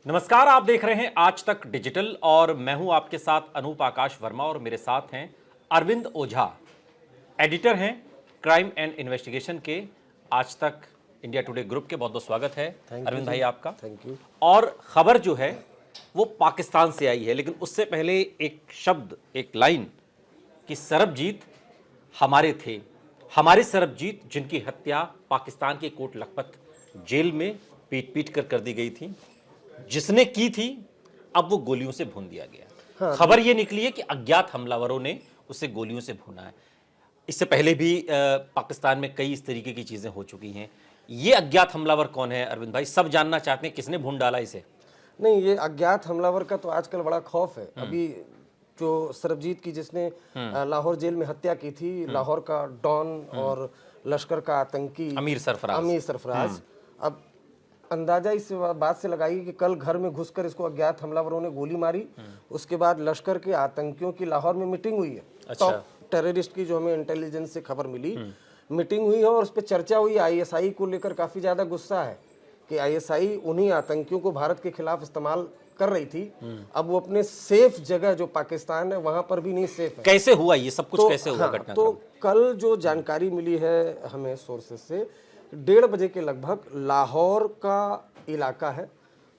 नमस्कार, आप देख रहे हैं आज तक डिजिटल और मैं हूं आपके साथ अनूप आकाश वर्मा और मेरे साथ हैं अरविंद ओझा, एडिटर हैं क्राइम एंड इन्वेस्टिगेशन के आज तक इंडिया टुडे ग्रुप के। बहुत बहुत स्वागत है अरविंद भाई आपका। Thank you. और खबर जो है वो पाकिस्तान से आई है, लेकिन उससे पहले एक शब्द, एक लाइन कि सरबजीत हमारे थे, हमारे सरबजीत जिनकी हत्या पाकिस्तान के कोट लखपत जेल में पीट पीट कर दी गई थी, जिसने की थी अब वो गोलियों से भून दिया गया। हाँ, खबर ये निकली है कि अज्ञात हमलावरों ने उसे गोलियों से भूना है। इससे पहले भी पाकिस्तान में कई इस तरीके की चीजें हो चुकी हैं। ये अज्ञात हमलावर कौन है अरविंद भाई? सब जानना चाहते हैं किसने भून डाला इसे। नहीं, ये अज्ञात हमलावर का तो आजकल बड़ा खौफ है। अभी जो सरबजीत की जिसने लाहौर जेल में हत्या की थी, लाहौर का डॉन और लश्कर का आतंकी अमीर सरफराज। अब अंदाजा इस बात से लगाइए कि कल घर में घुसकर इसको अज्ञात हमलावरों ने गोली मारी। उसके बाद लश्कर के आतंकियों की लाहौर में मीटिंग हुई है। अच्छा। टॉप टेररिस्ट की जो हमें इंटेलिजेंस से खबर मिली, मीटिंग हुई है और उस पर चर्चा हुई। आईएसआई को लेकर काफी ज्यादा गुस्सा है कि आईएसआई उन्हीं आतंकियों को भारत के खिलाफ इस्तेमाल कर रही थी। अब वो अपने सेफ जगह जो पाकिस्तान है वहां पर भी नहीं सेफ है। कैसे हुआ ये सब कुछ? तो, कैसे हुआ घटना? तो कल जो जानकारी मिली है हमें सोर्सेस से, 1:30 बजे के लगभग लाहौर का इलाका है,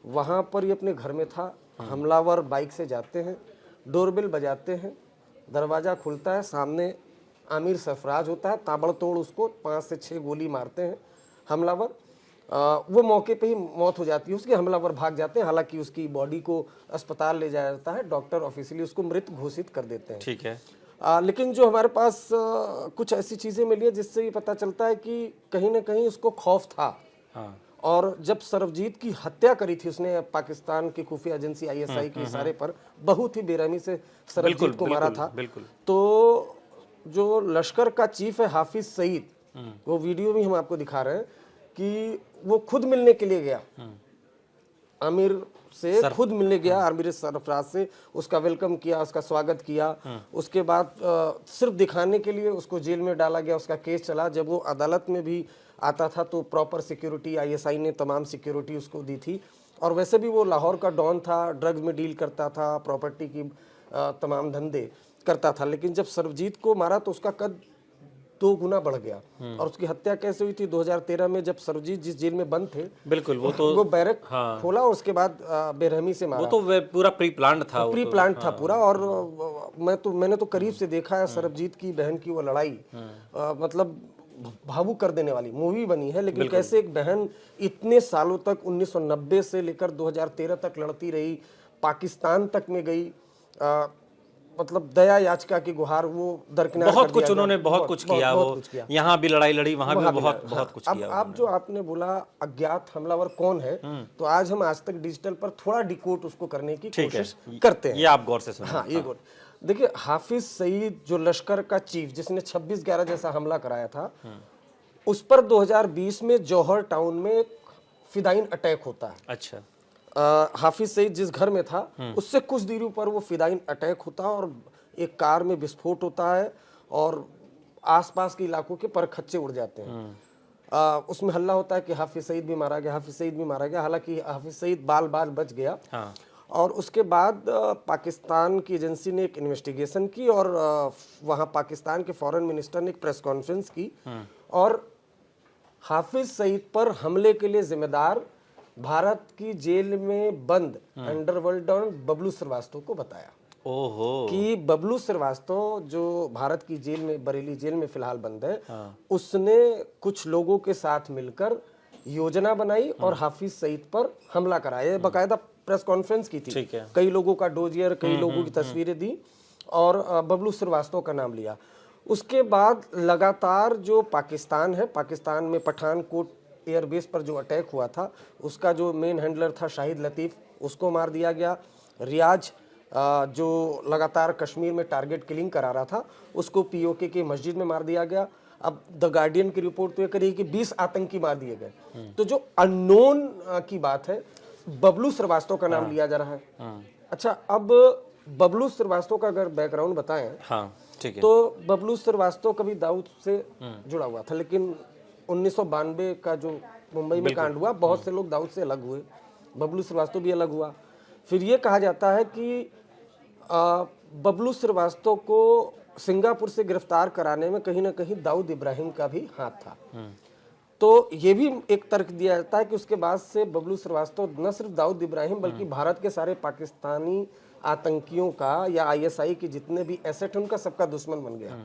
वहां पर ये अपने घर में था। हमलावर बाइक से जाते हैं, डोरबेल बजाते हैं, दरवाजा खुलता है, सामने आमिर सरफराज होता है। ताबड़तोड़ उसको 5 से 6 गोली मारते हैं हमलावर। वो मौके पे ही मौत हो जाती है उसकी। हमलावर भाग जाते हैं, हालांकि उसकी बॉडी को अस्पताल ले जाया जाता है। डॉक्टर ऑफिशियली उसको मृत घोषित कर देते हैं। ठीक है। लेकिन जो हमारे पास कुछ ऐसी चीजें मिली है जिससे ये पता चलता है कि कहीं ना कहीं उसको खौफ था। हाँ। और जब सरबजीत की हत्या करी थी उसने, पाकिस्तान की खुफिया एजेंसी आईएसआई के इशारे पर बहुत ही बेरहमी से सरबजीत को मारा था। तो जो लश्कर का चीफ है हाफिज सईद, वो वीडियो भी हम आपको दिखा रहे हैं कि वो खुद मिलने के लिए गया, आमिर से खुद मिलने गया, आमिर सरफराज से। उसका वेलकम किया, उसका स्वागत किया। उसके बाद सिर्फ दिखाने के लिए उसको जेल में डाला गया। उसका केस चला। जब वो अदालत में भी आता था तो प्रॉपर सिक्योरिटी आईएसआई ने तमाम सिक्योरिटी उसको दी थी। और वैसे भी वो लाहौर का डॉन था, ड्रग्स में डील करता था, प्रॉपर्टी की तमाम धंधे करता था। लेकिन जब सरबजीत को मारा तो उसका कद 2 गुना बढ़ गया। और उसकी हत्या कैसे हुई थी? 2013 में जब सरबजीत जिस जेल में बंद थे, बिल्कुल, वो बैरक खोला और उसके बाद बेरहमी से मारा। वो तो पूरा प्री प्लान्ड था। प्री प्लान्ड था पूरा। और मैंने तो करीब से देखा है सरबजीत की बहन की वो लड़ाई, मतलब भावुक कर देने वाली मूवी बनी है। लेकिन कैसे एक बहन इतने सालों तक 1990 से लेकर 2013 तक लड़ती रही, पाकिस्तान तक में गई, मतलब दया याचिका की गुहार वो दरकिनार बहुत कुछ उन्होंने बहुत कुछ किया। वो यहाँ भी लड़ाई लड़ी, वहां भी बहुत कुछ किया। अब जो आपने बोला अज्ञात हमलावर कौन है, तो आज हम आज तक डिजिटल पर थोड़ा डिकोड उसको करने की कोशिश करते हैं। ये आप गौर से सुनिए। हाँ, ये गौर। देखिए, हाफिज सईद जो लश्कर का चीफ जिसने 26/11 जैसा हमला कराया था, उस पर 2020 में जौहर टाउन में फिदाइन अटैक होता है। अच्छा। हाफिज सईद जिस घर में था उससे कुछ दूरी पर वो फिदाइन अटैक होता है और एक कार में विस्फोट होता है और आसपास के इलाकों के परखच्चे उड़ जाते हैं। उसमें हल्ला होता है कि हाफिज सईद भी मारा गया, हाफिज सईद भी मारा गया। हालांकि हाफिज सईद बाल बाल बच गया। हाँ। और उसके बाद पाकिस्तान की एजेंसी ने एक इन्वेस्टिगेशन की और वहां पाकिस्तान के फॉरेन मिनिस्टर ने एक प्रेस कॉन्फ्रेंस की और हाफिज सईद पर हमले के लिए जिम्मेदार भारत की जेल में बंद अंडरवर्ल्ड डॉन बबलू श्रीवास्तव को बताया। ओहो। कि बबलू श्रीवास्तव जो भारत की जेल में, बरेली जेल में फिलहाल बंद है, उसने कुछ लोगों के साथ मिलकर योजना बनाई और हाफिज सईद पर हमला कराया। बकायदा प्रेस कॉन्फ्रेंस की थी, कई लोगों का डोजियर, कई लोगों की तस्वीरें दी और बबलू श्रीवास्तव का नाम लिया। उसके बाद लगातार जो पाकिस्तान है, पाकिस्तान में पठानकोट एयरबेस पर जो अटैक हुआ था, उसका जो मेन हैंडलर था शाहिद लतीफ, उसको मार दिया गया। रियाज जो लगातार कश्मीर में टारगेट किलिंग करा रहा था, उसको पीओके की मस्जिद में मार दिया गया। अब द गार्डियन की रिपोर्ट तो ये करी कि 20 आतंकी मार दिए गए। तो जो अननोन की बात है, बबलू श्रीवास्तव का नाम लिया जा रहा है। अच्छा, अब बबलू श्रीवास्तव का अगर बैकग्राउंड बताएं, ठीक है। तो बबलू श्रीवास्तव कभी दाऊद से जुड़ा हुआ था, लेकिन 1992 का जो मुंबई में कांड हुआ, बहुत से लोग दाऊद से अलग हुए। बबलू श्रीवास्तव भी अलग हुआ। फिर ये कहा जाता है कि बबलू श्रीवास्तव को सिंगापुर से गिरफ्तार कराने में कहीं ना कहीं दाऊद इब्राहिम का भी हाथ था। तो ये भी एक तर्क दिया जाता है कि उसके बाद से बबलू श्रीवास्तव न सिर्फ दाऊद इब्राहिम बल्कि भारत के सारे पाकिस्तानी आतंकियों का या आईएसआई के जितने भी एसेट हैं उनका सबका दुश्मन बन गया।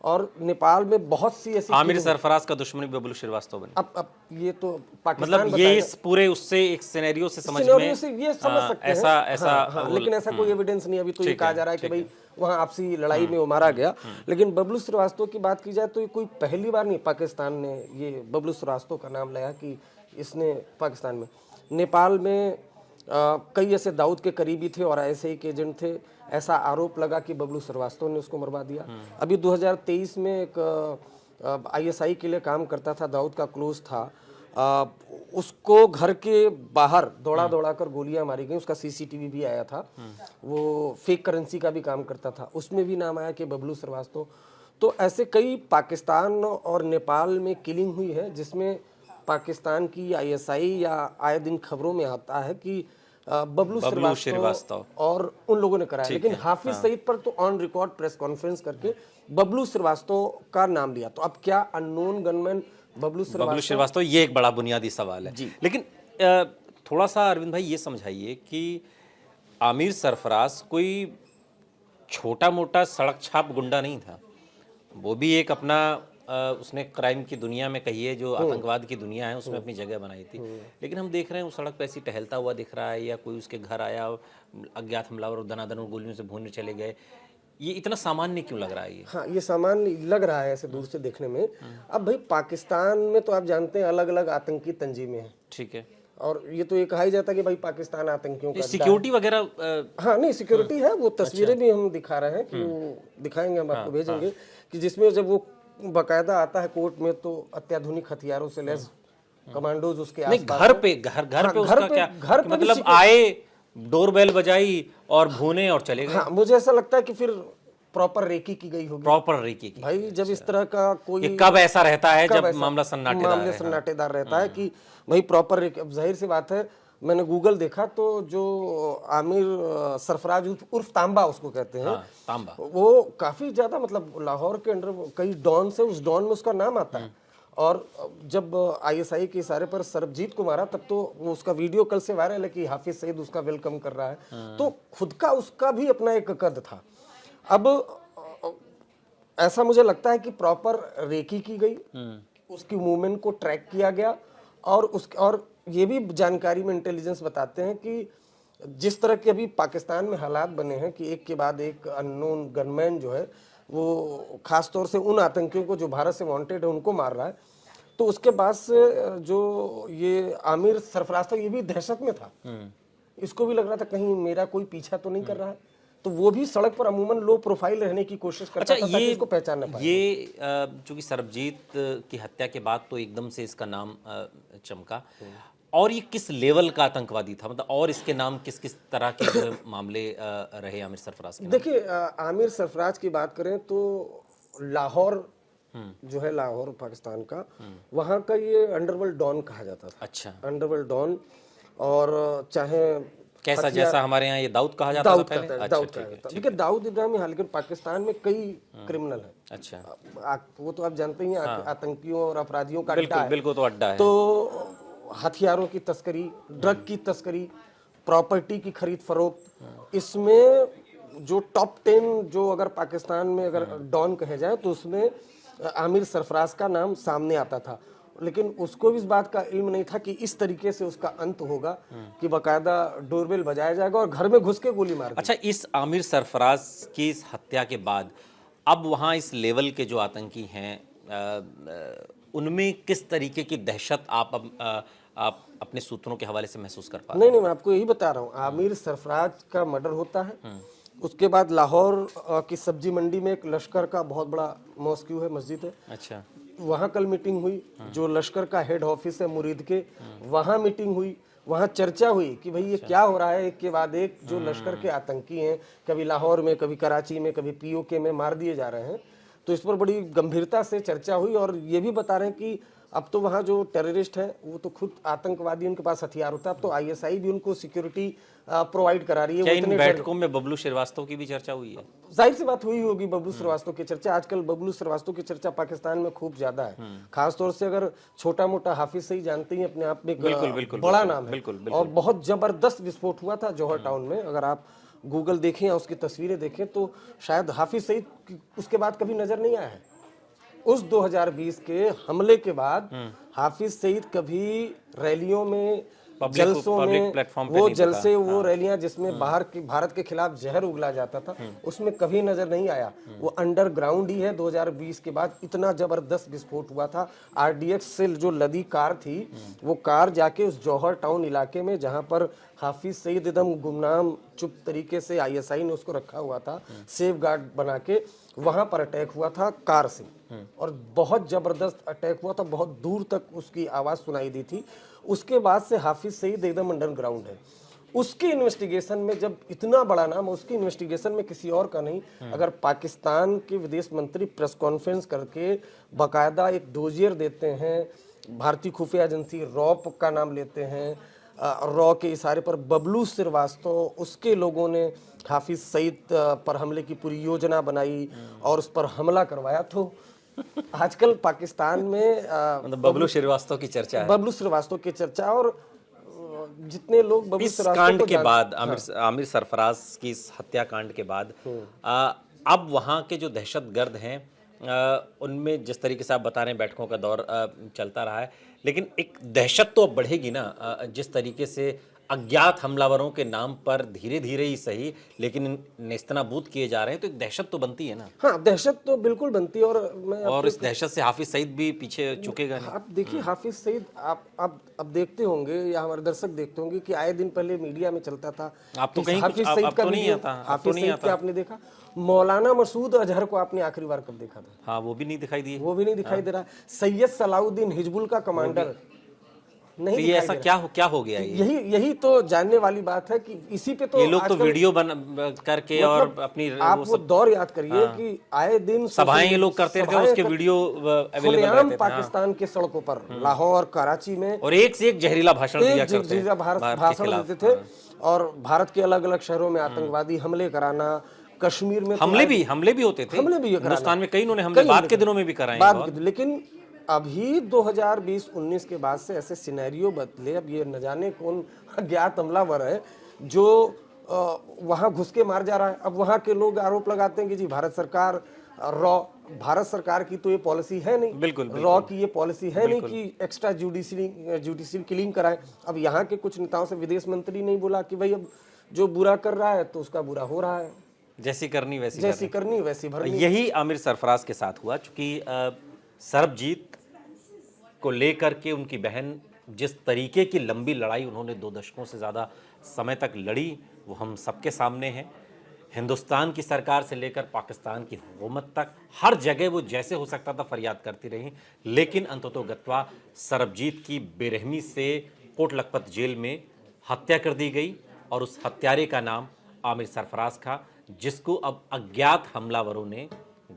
और नेपाल में बहुत सी ऐसी आमिर सरफराज का दुश्मन भी बबलू श्रीवास्तव बने। अब ये तो पाकिस्तान मतलब ये इस पूरे उससे एक सिनेरियो से समझ में सिनेरियो से ये समझ सकते हैं। ऐसा लेकिन ऐसा कोई एविडेंस नहीं। अभी तो ये कहा जा रहा है कि भाई वहां आपसी लड़ाई में वो मारा गया। लेकिन बबलू श्रीवास्तव की बात की जाए तो ये कोई पहली बार नहीं पाकिस्तान ने ये बबलू श्रीवास्तव का नाम लिया कि इसने पाकिस्तान में, नेपाल में कई ऐसे दाऊद के करीबी थे और ऐसे के एजेंट थे। ऐसा आरोप लगा कि बबलू श्रीवास्तव ने उसको मरवा दिया। अभी 2023 में एक आईएसआई के लिए काम करता था, दाऊद का क्लोज था, उसको घर के बाहर दौड़ा कर गोलियां मारी गई। उसका सीसीटीवी भी आया था। वो फेक करेंसी का भी काम करता था, उसमें भी नाम आया कि बबलू श्रीवास्तव। तो ऐसे कई पाकिस्तान और नेपाल में किलिंग हुई है जिसमें पाकिस्तान की आईएसआई या आए दिन खबरों में आता है कि बबलू श्रीवास्तव और उन लोगों ने कराया। लेकिन हाफिज सईद पर तो ऑन रिकॉर्ड प्रेस कॉन्फ्रेंस करके बबलू श्रीवास्तव का नाम लिया। तो अब क्या अननोन गनमैन बबलू श्रीवास्तव, ये एक बड़ा बुनियादी सवाल है। लेकिन थोड़ा सा अरविंद भाई ये समझाइए कि आमिर सरफराज कोई छोटा मोटा सड़क छाप गुंडा नहीं था। वो भी एक अपना उसने क्राइम की दुनिया में कहिए जो आतंकवाद की दुनिया है उसमें अपनी जगह बनाई थी। लेकिन हम देख रहे हैं वो सड़क पे ऐसी टहलता हुआ दिख रहा है या कोई उसके घर आया अज्ञात हमलावर और दनादन गोलियों से भूनने चले गए। ये इतना सामान्य क्यों लग रहा है ये? हाँ, ये सामान्य लग रहा है ऐसे दूर से देखने में। अब भाई पाकिस्तान में तो आप जानते हैं अलग अलग आतंकी तंजीमें हैं। ठीक है। और ये तो ये कहा ही जाता है कि भाई पाकिस्तान आतंकियों का सिक्योरिटी वगैरह हाँ नहीं सिक्योरिटी है। वो तस्वीरें भी हम दिखा रहे हैं कि वो दिखाएंगे, हम आपको भेजेंगे कि जिसमें जब वो बकायदा आता है कोर्ट में तो अत्याधुनिक हथियारों से लैस कमांडोज उसके आसपास घर पे उसका क्या मतलब आए, डोरबेल बजाई और भूने और चले गए। हाँ, मुझे ऐसा लगता है कि फिर प्रॉपर रेकी की गई होगी। प्रॉपर रेकी की भाई जब इस तरह का कोई कब ऐसा रहता है जब मामला सन्नाटेदार रहता है कि भाई प्रॉपर रेकी। अब जाहिर सी बात है, मैंने गूगल देखा तो जो आमिर सरफराज उर्फ तांबा उसको कहते हैं, तांबा, वो काफी ज्यादा मतलब लाहौर के अंडर कई डॉन से उस डॉन में उसका नाम आता है। और जब आईएसआई के इशारे पर सरबजीत को मारा तब तो वो उसका वीडियो कल से वायरल है कि हाफिज सईद उसका वेलकम कर रहा है। तो खुद का उसका भी अपना एक कद था। अब ऐसा मुझे लगता है कि प्रॉपर रेकी की गई, उसकी मूवमेंट को ट्रैक किया गया और ये भी जानकारी में इंटेलिजेंस बताते हैं कि जिस तरह के अभी पाकिस्तान में हालात बने हैं कि एक के बाद एक अननोन गनमैन जो है वो खास तौर से उन आतंकियों को जो भारत से वांटेड है उनको मार रहा है। तो उसके बाद से जो ये आमिर सरफराज था ये भी दहशत में था। इसको भी लग रहा था कहीं मेरा कोई पीछा तो नहीं कर रहा है। तो वो भी सड़क पर अमूमन लो प्रोफाइल रहने की कोशिश करता था ताकि इसको पहचान ना पाए। ये चूंकि सरबजीत की हत्या के बाद तो एकदम से इसका नाम चमका। और ये किस लेवल का आतंकवादी था, मतलब और इसके नाम किस किस तरह के मामले रहे आमिर सरफराज के? देखिए आमिर सरफराज की बात करें तो लाहौर जो है, लाहौर पाकिस्तान का, वहाँ का ये अंडरवर्ल्ड डॉन कहा जाता था। अच्छा, अंडरवर्ल्ड डॉन। और चाहे कैसा, जैसा हमारे यहाँ ये दाऊद कहा जाता था पहले? दाऊद कहा जाता था। देखिए दाऊद इब्राहिम है, लेकिन पाकिस्तान में कई क्रिमिनल हैं। अच्छा, वो तो आप जानते ही हैं आतंकियों और अपराधियों का अड्डा है। बिल्कुल, तो अड्डा है। तो हथियारों की तस्करी, ड्रग की तस्करी, प्रॉपर्टी की खरीद फरोख्त, इसमें जो टॉप 10 जो अगर पाकिस्तान में अगर डॉन कहे जाए तो उसमें आमिर सरफराज का नाम सामने आता था। लेकिन उसको भी इस बात का इल्म नहीं था कि इस तरीके से उसका अंत होगा कि बाकायदा डोरबेल बजाया जाएगा और घर में घुस के गोली मार। अच्छा, इस आमिर सरफराज की इस हत्या के बाद अब वहाँ इस लेवल के जो आतंकी हैं उनमें किस तरीके की दहशत आप अपने सूत्रों के हवाले से महसूस कर पा रहे हैं? नहीं, मैं आपको यही बता रहा हूँ। आमिर सरफराज का मर्डर होता है, उसके बाद लाहौर की सब्जी मंडी में एक लश्कर का बहुत बड़ा मॉस्क्यू है, मस्जिद है। अच्छा, वहाँ कल मीटिंग हुई। जो लश्कर का हेड ऑफिस है मुरीद के, वहाँ मीटिंग हुई, वहाँ चर्चा हुई कि भाई ये क्या हो रहा है। एक के बाद एक जो लश्कर के आतंकी हैं, कभी लाहौर में, कभी कराची में, कभी पीओके में मार दिए जा रहे हैं। तो इस पर बड़ी गंभीरता से चर्चा हुई और ये भी बता रहे हैं कि अब तो वहाँ जो टेररिस्ट है वो तो खुद आतंकवादी, उनके पास हथियार होता है। अब तो आईएसआई भी उनको सिक्योरिटी प्रोवाइड करा रही है। क्या वो इन इतने बैठकों में बबलू श्रीवास्तव की भी चर्चा हुई है? जाहिर सी बात हुई होगी बबलू श्रीवास्तव की चर्चा। आजकल बबलू श्रीवास्तव की चर्चा पाकिस्तान में खूब ज्यादा है, खासतौर से अगर छोटा मोटा हाफिज सईद जानते हैं अपने आप में एक बड़ा नाम है। और बहुत जबरदस्त विस्फोट हुआ था जौहर टाउन में। अगर आप गूगल देखें या उसकी तस्वीरें देखें तो शायद हाफिज सईद उसके बाद कभी नजर नहीं आया है। उस 2020 के हमले के बाद हाफिज सईद कभी रैलियों में, जलसों में, वो जलसे, वो रैलियां जिसमें भारत के खिलाफ जहर उगला जाता था, उसमें कभी नजर नहीं आया। वो अंडरग्राउंड ही है। 2020 के बाद इतना जबरदस्त विस्फोट हुआ था। आरडीएक्स से जो लदी कार थी, वो कार जाके उस जौहर टाउन इलाके में जहां पर हाफिज सईद एकदम गुमनाम चुप तरीके से आईएसआई ने उसको रखा हुआ था सेफ गार्ड बना के, वहां पर अटैक हुआ था कार से। और बहुत जबरदस्त अटैक हुआ था, बहुत दूर तक उसकी आवाज सुनाई दी थी। उसके बाद से हाफिज सईद एकदम अंडरग्राउंड है। उसकी इन्वेस्टिगेशन में, जब इतना बड़ा नाम, उसकी इन्वेस्टिगेशन में किसी और का नहीं, अगर पाकिस्तान के विदेश मंत्री प्रेस कॉन्फ्रेंस करके बाकायदा एक डोजियर देते हैं, भारतीय खुफिया एजेंसी रॉ का नाम लेते हैं, रॉ के इशारे पर बबलू श्रीवास्तव, उसके लोगों ने हाफिज सईद पर हमले की पूरी योजना बनाई और उस पर हमला करवाया। तो आजकल पाकिस्तान में मतलब बबलू श्रीवास्तव की चर्चा है, बबलू श्रीवास्तव की चर्चा। और जितने लोग बबलू इस श्रीवास्तव कांड को के बाद, आमिर सरफराज की इस हत्याकांड के बाद अब वहाँ के जो दहशतगर्द हैं उनमें जिस तरीके से आप बता रहे हैं बैठकों का दौर चलता रहा है, लेकिन एक दहशत तो अब बढ़ेगी ना। जिस तरीके से अज्ञात हमलावरों के नाम पर धीरे धीरे ही सही लेकिन नेस्तनाबूद किए जा रहे हैं, तो एक दहशत तो बनती है ना। हाँ, दहशत तो बिल्कुल बनती है। और इस दहशत से हाफिज सईद भी पीछे चुकेगा नहीं। आप देखिए हाफिज सईद, आप अब देखते होंगे या हमारे दर्शक देखते होंगे कि आए दिन पहले मीडिया में चलता था। आप तो कहीं हाफिज सईद का नहीं आता, हाफिज सईद का आपने देखा? मौलाना मसूद अजहर को आपने आखिरी बार कब देखा था? हाँ, वो भी नहीं दिखाई दिए, वो भी नहीं दिखाई दे रहा। सैयद सलाउद्दीन हिजबुल का कमांडर नहीं, ये ऐसा क्या हो गया? यही तो जानने वाली बात है कि इसी पे तो ये लोग तो वीडियो करके और अपनी आप वो दौर याद करिए कि आए दिन सभाएं ये लोग करते थे, उसके वीडियो अवेलेबल रहते थे पाकिस्तान के सड़कों पर, लाहौर, कराची में, और एक से एक जहरीला भाषण दिया करते थे, भाषण देते थे। और भारत के अलग अलग शहरों में आतंकवादी हमले कराना, कश्मीर में हमले भी होते थे, हिंदुस्तान में कई इन्होंने हमले बाद के दिनों में भी कराए। लेकिन अभी 2020-19 के बाद से ऐसे सिनेरियो बदले। अब ये न जाने कौन अज्ञात हमलावर है जो वहां घुस के मार जा रहा है। अब वहां के लोग आरोप लगाते हैं कि जी भारत सरकार की तो ये पॉलिसी है नहीं, बिल्कुल रॉ की ये पॉलिसी है नहीं कि एक्स्ट्रा जुडिशियल किलिंग कराए। अब यहाँ के कुछ नेताओं से विदेश मंत्री नहीं बोला कि भाई अब जो बुरा कर रहा है तो उसका बुरा हो रहा है, जैसी करनी वैसी भरनी। यही आमिर सरफराज के साथ हुआ। चूंकि सरबजीत को लेकर के उनकी बहन जिस तरीके की लंबी लड़ाई उन्होंने 2 दशकों से ज़्यादा समय तक लड़ी, वो हम सबके सामने है। हिंदुस्तान की सरकार से लेकर पाकिस्तान की हुकूमत तक हर जगह वो जैसे हो सकता था फरियाद करती रही, लेकिन अंततोगत्वा सरबजीत की बेरहमी से कोट लखपत जेल में हत्या कर दी गई और उस हत्यारे का नाम आमिर सरफराज था, जिसको अब अज्ञात हमलावरों ने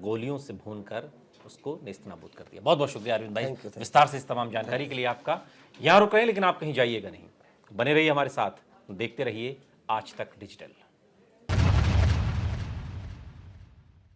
गोलियों से भूनकर उसको नेस्तनाबूद कर दिया। बहुत बहुत शुक्रिया अरविंद भाई, विस्तार से इस तमाम जानकारी के लिए आपका। यहाँ रुक रहे हैं लेकिन आप कहीं जाइएगा नहीं, बने रहिए हमारे साथ, देखते रहिए आज तक डिजिटल।